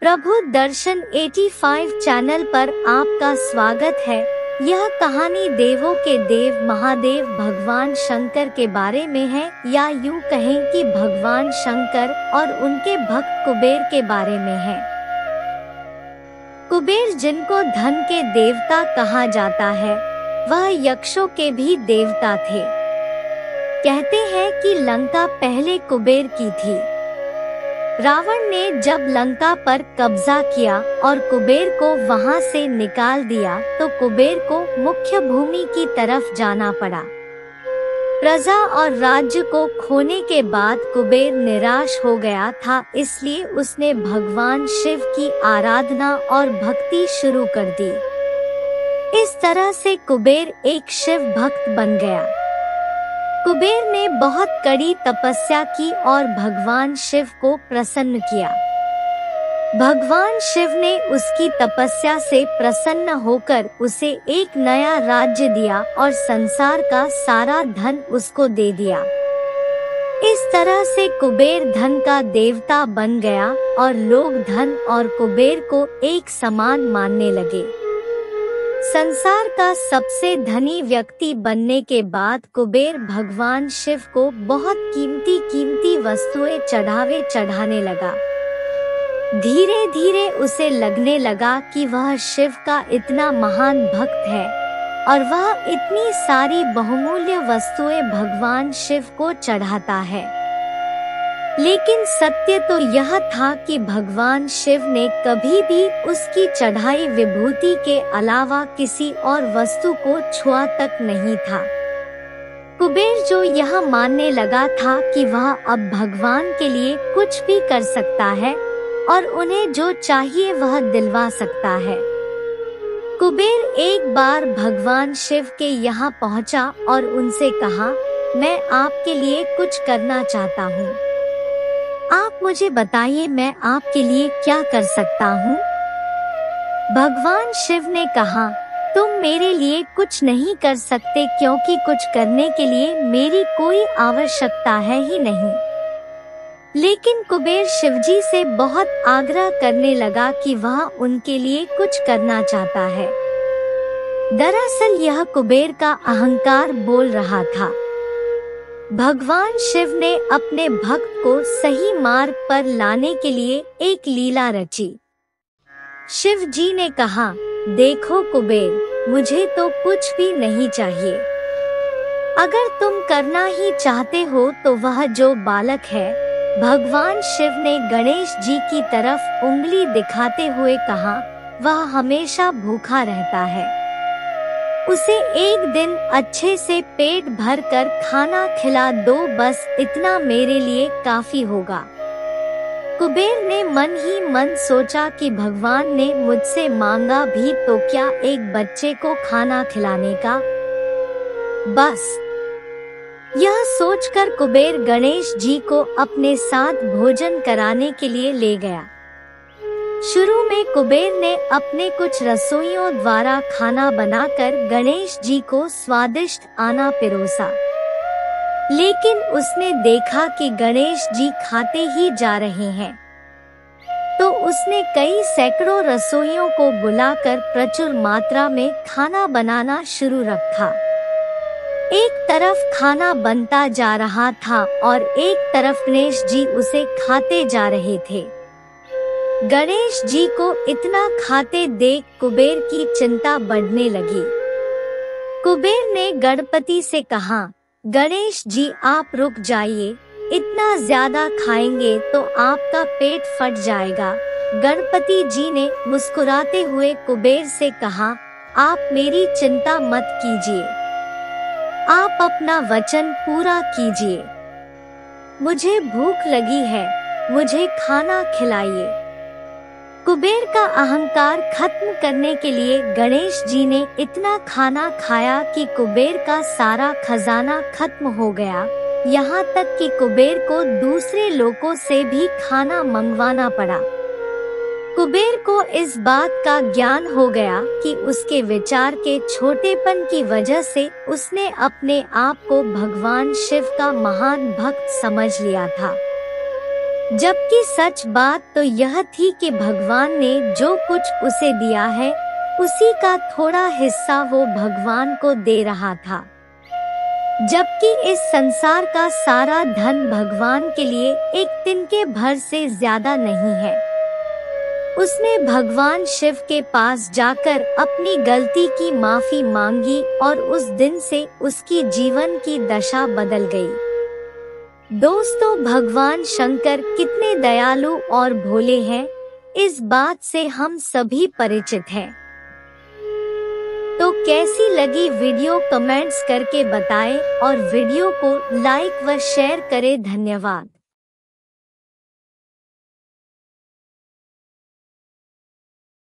प्रभु दर्शन 85 channel पर आपका स्वागत है। यह कहानी देवों के देव महादेव भगवान शंकर के बारे में है, या यूं कहें कि भगवान शंकर और उनके भक्त कुबेर के बारे में है। कुबेर, जिनको धन के देवता कहा जाता है, वह यक्षों के भी देवता थे। कहते हैं कि लंका पहले कुबेर की थी। रावण ने जब लंका पर कब्जा किया और कुबेर को वहां से निकाल दिया, तो कुबेर को मुख्य भूमि की तरफ जाना पड़ा। प्रजा और राज्य को खोने के बाद कुबेर निराश हो गया था, इसलिए उसने भगवान शिव की आराधना और भक्ति शुरू कर दी। इस तरह से कुबेर एक शिव भक्त बन गया। कुबेर ने बहुत कड़ी तपस्या की और भगवान शिव को प्रसन्न किया। भगवान शिव ने उसकी तपस्या से प्रसन्न होकर उसे एक नया राज्य दिया और संसार का सारा धन उसको दे दिया। इस तरह से कुबेर धन का देवता बन गया और लोग धन और कुबेर को एक समान मानने लगे। संसार का सबसे धनी व्यक्ति बनने के बाद कुबेर भगवान शिव को बहुत कीमती वस्तुएं चढ़ाने लगा। धीरे धीरे उसे लगने लगा कि वह शिव का इतना महान भक्त है और वह इतनी सारी बहुमूल्य वस्तुएं भगवान शिव को चढ़ाता है। लेकिन सत्य तो यह था कि भगवान शिव ने कभी भी उसकी चढ़ाई विभूति के अलावा किसी और वस्तु को छुआ तक नहीं था। कुबेर जो यह मानने लगा था कि वह अब भगवान के लिए कुछ भी कर सकता है और उन्हें जो चाहिए वह दिलवा सकता है। कुबेर एक बार भगवान शिव के यहाँ पहुँचा और उनसे कहा, मैं आपके लिए कुछ करना चाहता हूँ। आप मुझे बताइए, मैं आपके लिए क्या कर सकता हूँ? भगवान शिव ने कहा, तुम मेरे लिए कुछ नहीं कर सकते, क्योंकि कुछ करने के लिए मेरी कोई आवश्यकता है ही नहीं। लेकिन कुबेर शिवजी से बहुत आग्रह करने लगा कि वह उनके लिए कुछ करना चाहता है। दरअसल यह कुबेर का अहंकार बोल रहा था। भगवान शिव ने अपने भक्त को सही मार्ग पर लाने के लिए एक लीला रची। शिव जी ने कहा, देखो कुबेर, मुझे तो कुछ भी नहीं चाहिए। अगर तुम करना ही चाहते हो तो वह जो बालक है, भगवान शिव ने गणेश जी की तरफ उंगली दिखाते हुए कहा, वह हमेशा भूखा रहता है। उसे एक दिन अच्छे से पेट भर कर खाना खिला दो, बस इतना मेरे लिए काफी होगा। कुबेर ने मन ही मन सोचा कि भगवान ने मुझसे मांगा भी तो क्या एक बच्चे को खाना खिलाने का। बस यह सोचकर कुबेर गणेश जी को अपने साथ भोजन कराने के लिए ले गया। शुरू में कुबेर ने अपने कुछ रसोइयों द्वारा खाना बनाकर गणेश जी को स्वादिष्ट आना पिरोसा। लेकिन उसने देखा कि गणेश जी खाते ही जा रहे हैं, तो उसने कई सैकड़ों रसोइयों को बुलाकर प्रचुर मात्रा में खाना बनाना शुरू रखा। एक तरफ खाना बनता जा रहा था और एक तरफ गणेश जी उसे खाते जा रहे थे। गणेश जी को इतना खाते देख कुबेर की चिंता बढ़ने लगी। कुबेर ने गणपति से कहा, गणेश जी आप रुक जाइए, इतना ज्यादा खाएंगे तो आपका पेट फट जाएगा। गणपति जी ने मुस्कुराते हुए कुबेर से कहा, आप मेरी चिंता मत कीजिए, आप अपना वचन पूरा कीजिए। मुझे भूख लगी है, मुझे खाना खिलाइए। कुबेर का अहंकार खत्म करने के लिए गणेश जी ने इतना खाना खाया कि कुबेर का सारा खजाना खत्म हो गया। यहाँ तक कि कुबेर को दूसरे लोगों से भी खाना मंगवाना पड़ा। कुबेर को इस बात का ज्ञान हो गया कि उसके विचार के छोटेपन की वजह से उसने अपने आप को भगवान शिव का महान भक्त समझ लिया था। जबकि सच बात तो यह थी कि भगवान ने जो कुछ उसे दिया है उसी का थोड़ा हिस्सा वो भगवान को दे रहा था। जबकि इस संसार का सारा धन भगवान के लिए एक तिनके भर से ज्यादा नहीं है। उसने भगवान शिव के पास जाकर अपनी गलती की माफी मांगी और उस दिन से उसकी जीवन की दशा बदल गई। दोस्तों, भगवान शंकर कितने दयालु और भोले हैं, इस बात से हम सभी परिचित हैं। तो कैसी लगी वीडियो कमेंट्स करके बताएं और वीडियो को लाइक व शेयर करें। धन्यवाद।